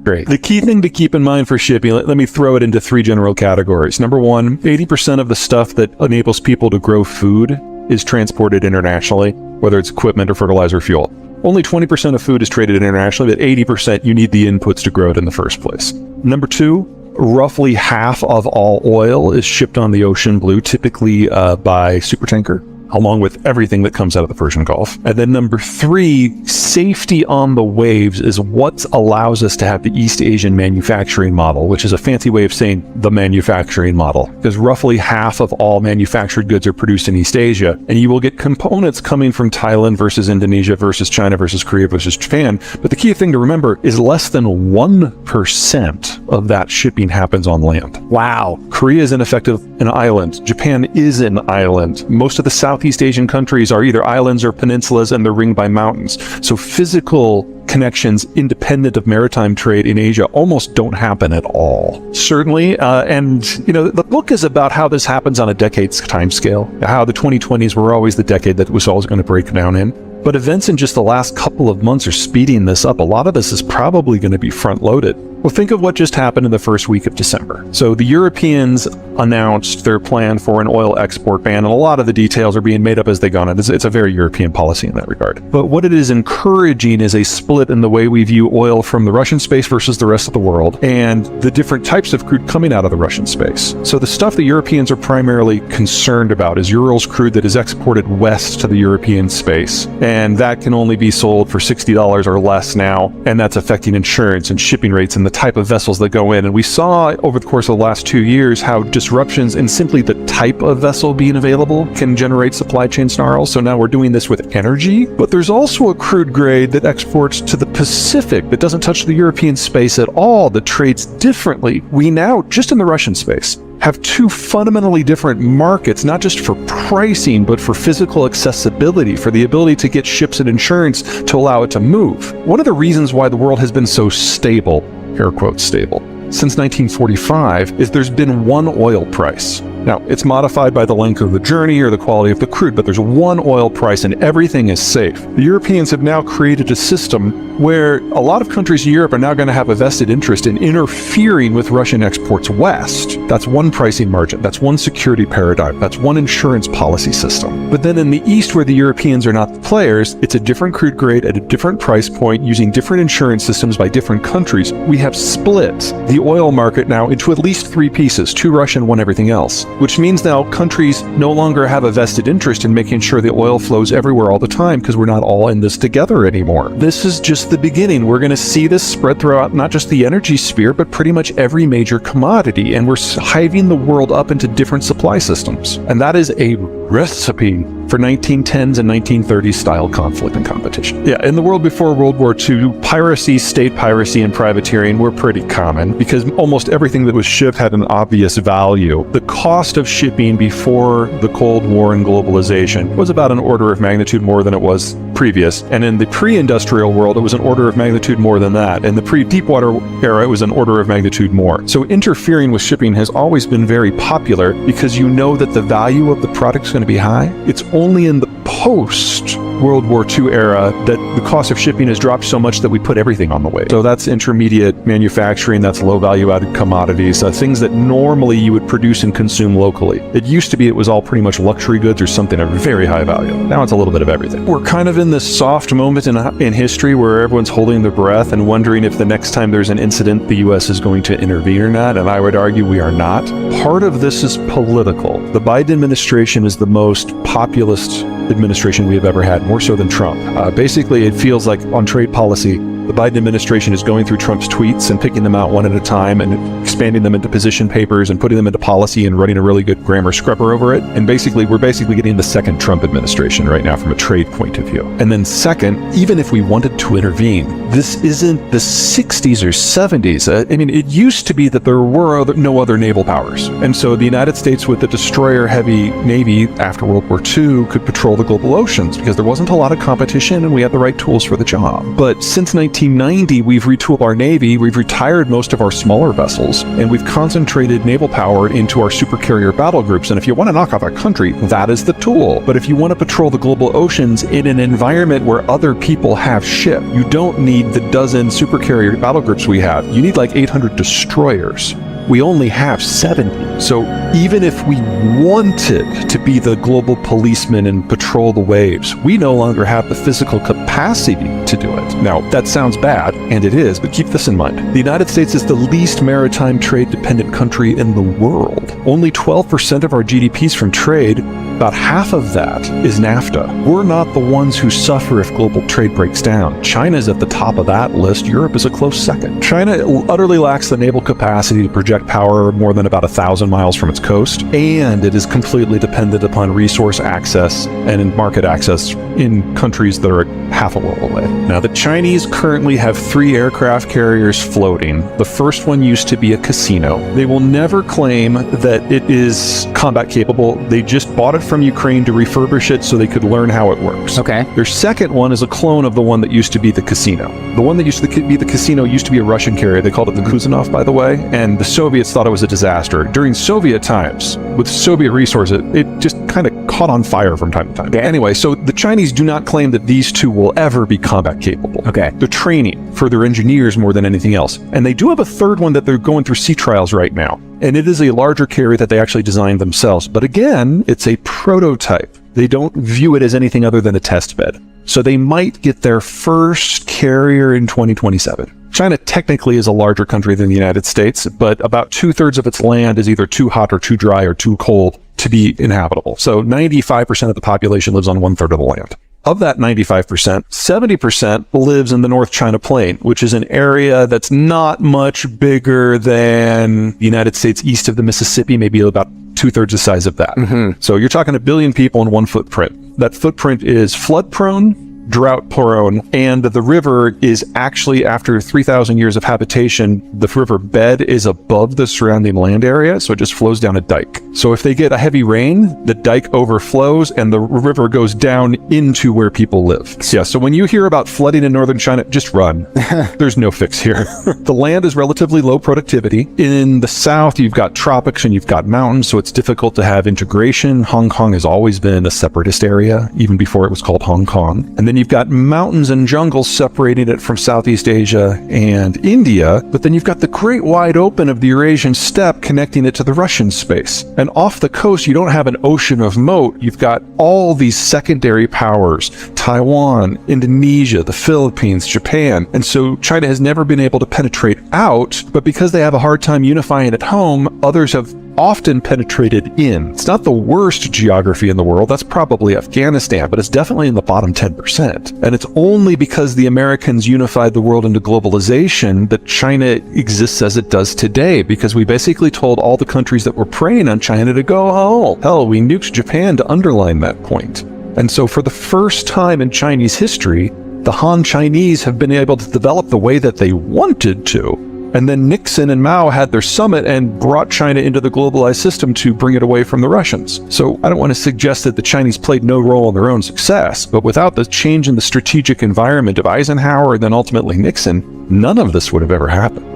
Great. The key thing to keep in mind for shipping, let me throw it into 3 general categories. Number 1, 80% of the stuff that enables people to grow food is transported internationally, whether it's equipment or fertilizer or fuel. Only 20% of food is traded internationally, but 80% you need the inputs to grow it in the first place. Number 2, roughly half of all oil is shipped on the ocean blue, typically by supertanker, along with everything that comes out of the Persian Gulf. And then number 3, safety on the waves is what allows us to have the East Asian manufacturing model, which is a fancy way of saying the manufacturing model, because roughly half of all manufactured goods are produced in East Asia, and you will get components coming from Thailand versus Indonesia versus China versus Korea versus Japan. But the key thing to remember is less than 1% of that shipping happens on land. Wow. Korea is in effect an island. Japan is an island. Most of the Southeast Asian countries are either islands or peninsulas, and they're ringed by mountains. So physical connections independent of maritime trade in Asia almost don't happen at all. Certainly, and the book is about how this happens on a decade's time scale, how the 2020s were always the decade that was always going to break down in. But events in just the last couple of months are speeding this up. A lot of this is probably going to be front-loaded. Well, think of what just happened in the first week of December. So the Europeans announced their plan for an oil export ban, and a lot of the details are being made up as they go on. It's a very European policy in that regard. But what it is encouraging is a split in the way we view oil from the Russian space versus the rest of the world, and the different types of crude coming out of the Russian space. So the stuff the Europeans are primarily concerned about is Urals crude that is exported west to the European space, and that can only be sold for $60 or less now, and that's affecting insurance and shipping rates and the type of vessels that go in. And we saw over the course of the last 2 years how disruptions in simply the type of vessel being available can generate supply chain snarls. So now we're doing this with energy, but there's also a crude grade that exports to the Pacific that doesn't touch the European space at all, that trades differently. We now, just in the Russian space, have 2 fundamentally different markets, not just for pricing, but for physical accessibility, for the ability to get ships and insurance to allow it to move. One of the reasons why the world has been so stable, air quotes stable, since 1945 is there's been one oil price. Now, it's modified by the length of the journey or the quality of the crude, but there's one oil price and everything is safe. The Europeans have now created a system where a lot of countries in Europe are now going to have a vested interest in interfering with Russian exports west. That's one pricing margin. That's one security paradigm. That's one insurance policy system. But then in the east, where the Europeans are not the players, it's a different crude grade at a different price point using different insurance systems by different countries. We have split the oil market now into at least 3 pieces, 2 Russian, 1 everything else, which means now countries no longer have a vested interest in making sure the oil flows everywhere all the time, because we're not all in this together anymore. This is just the beginning. We're going to see this spread throughout not just the energy sphere, but pretty much every major commodity, and we're hiving the world up into different supply systems. And that is a recipe for 1910s and 1930s style conflict and competition. Yeah, in the world before World War II, piracy, state piracy, and privateering were pretty common because almost everything that was shipped had an obvious value. The cost of shipping before the Cold War and globalization was about an order of magnitude more than it was previous. And in the pre-industrial world, it was an order of magnitude more than that. In the pre-deepwater era, it was an order of magnitude more. So interfering with shipping has always been very popular because you know that the value of the product is going to be high. It's only in the post-World War II era that the cost of shipping has dropped so much that we put everything on the way. So that's intermediate manufacturing, that's low value-added commodities, things that normally you would produce and consume locally. It used to be it was all pretty much luxury goods or something of very high value. Now it's a little bit of everything. We're kind of in this soft moment in history where everyone's holding their breath and wondering if the next time there's an incident, the U.S. is going to intervene or not, and I would argue we are not. Part of this is political. The Biden administration is the most populist administration we have ever had, more so than Trump. Basically, it feels like on trade policy, the Biden administration is going through Trump's tweets and picking them out one at a time and expanding them into position papers and putting them into policy and running a really good grammar scrubber over it. And we're basically getting the second Trump administration right now from a trade point of view. And then second, even if we wanted to intervene, this isn't the 60s or 70s. I mean, it used to be that there were no other naval powers. And so the United States with the destroyer-heavy Navy after World War II could patrol the global oceans because there wasn't a lot of competition and we had the right tools for the job. But since 19 1990, we've retooled our Navy, we've retired most of our smaller vessels, and we've concentrated naval power into our supercarrier battle groups. And if you want to knock off a country, that is the tool. But if you want to patrol the global oceans in an environment where other people have ship, you don't need the dozen supercarrier battle groups we have. You need like 800 destroyers. We only have 70. So even if we wanted to be the global policeman and patrol the waves, we no longer have the physical capacity to do it. Now, that sounds bad, and it is, but keep this in mind. The United States is the least maritime trade-dependent country in the world. Only 12% of our GDP is from trade. About half of that is NAFTA. We're not the ones who suffer if global trade breaks down. China's at the top of that list. Europe is a close second. China utterly lacks the naval capacity to project power more than about 1,000 miles from its coast, and it is completely dependent upon resource access and market access in countries that are half a world away. Now, the Chinese currently have 3 aircraft carriers floating. The first one used to be a casino. They will never claim that it is combat capable. They just bought it from Ukraine to refurbish it so they could learn how it works. Okay. Their second one is a clone of the one that used to be the casino. The one that used to be the casino used to be a Russian carrier. They called it the Kuzanov, by the way, and the Soviets thought it was a disaster. During Soviet times, with Soviet resources, it just kind of caught on fire from time to time. Okay. Anyway, so the Chinese do not claim that these two will ever be combat capable. Okay. They're training for their engineers more than anything else. And they do have a third one that they're going through sea trials right now. And it is a larger carrier that they actually designed themselves. But again, it's a prototype. They don't view it as anything other than a test bed. So they might get their first carrier in 2027. China technically is a larger country than the United States, but about 2/3 of its land is either too hot or too dry or too cold to be inhabitable. So 95% of the population lives on 1/3 of the land. Of that 95%, 70% lives in the North China Plain, which is an area that's not much bigger than the United States east of the Mississippi, maybe about 2/3 the size of that. So you're talking 1 billion people in one footprint. That footprint is flood prone, drought prone, and the river is actually, after 3,000 years of habitation, the river bed is above the surrounding land area, so it just flows down a dike. So if they get a heavy rain, the dike overflows and the river goes down into where people live. Yeah, so when you hear about flooding in northern China, just run. There's no fix here. The land is relatively low productivity. In the south, you've got tropics and you've got mountains, so it's difficult to have integration. Hong Kong has always been a separatist area, even before it was called Hong Kong. And then you've got mountains and jungles separating it from Southeast Asia and India, but then you've got the great wide open of the Eurasian steppe connecting it to the Russian space. And off the coast, you don't have an ocean of moat. You've got all these secondary powers, Taiwan, Indonesia, the Philippines, Japan. And so China has never been able to penetrate out, but because they have a hard time unifying at home, others have often penetrated in. It's not the worst geography in the world. That's probably Afghanistan, but it's definitely in the bottom 10%. And it's only because the Americans unified the world into globalization that China exists as it does today, because we basically told all the countries that were preying on China to go home. Hell, we nuked Japan to underline that point. And so for the first time in Chinese history, the Han Chinese have been able to develop the way that they wanted to. And then Nixon and Mao had their summit and brought China into the globalized system to bring it away from the Russians. So I don't want to suggest that the Chinese played no role in their own success, but without the change in the strategic environment of Eisenhower and then ultimately Nixon, none of this would have ever happened.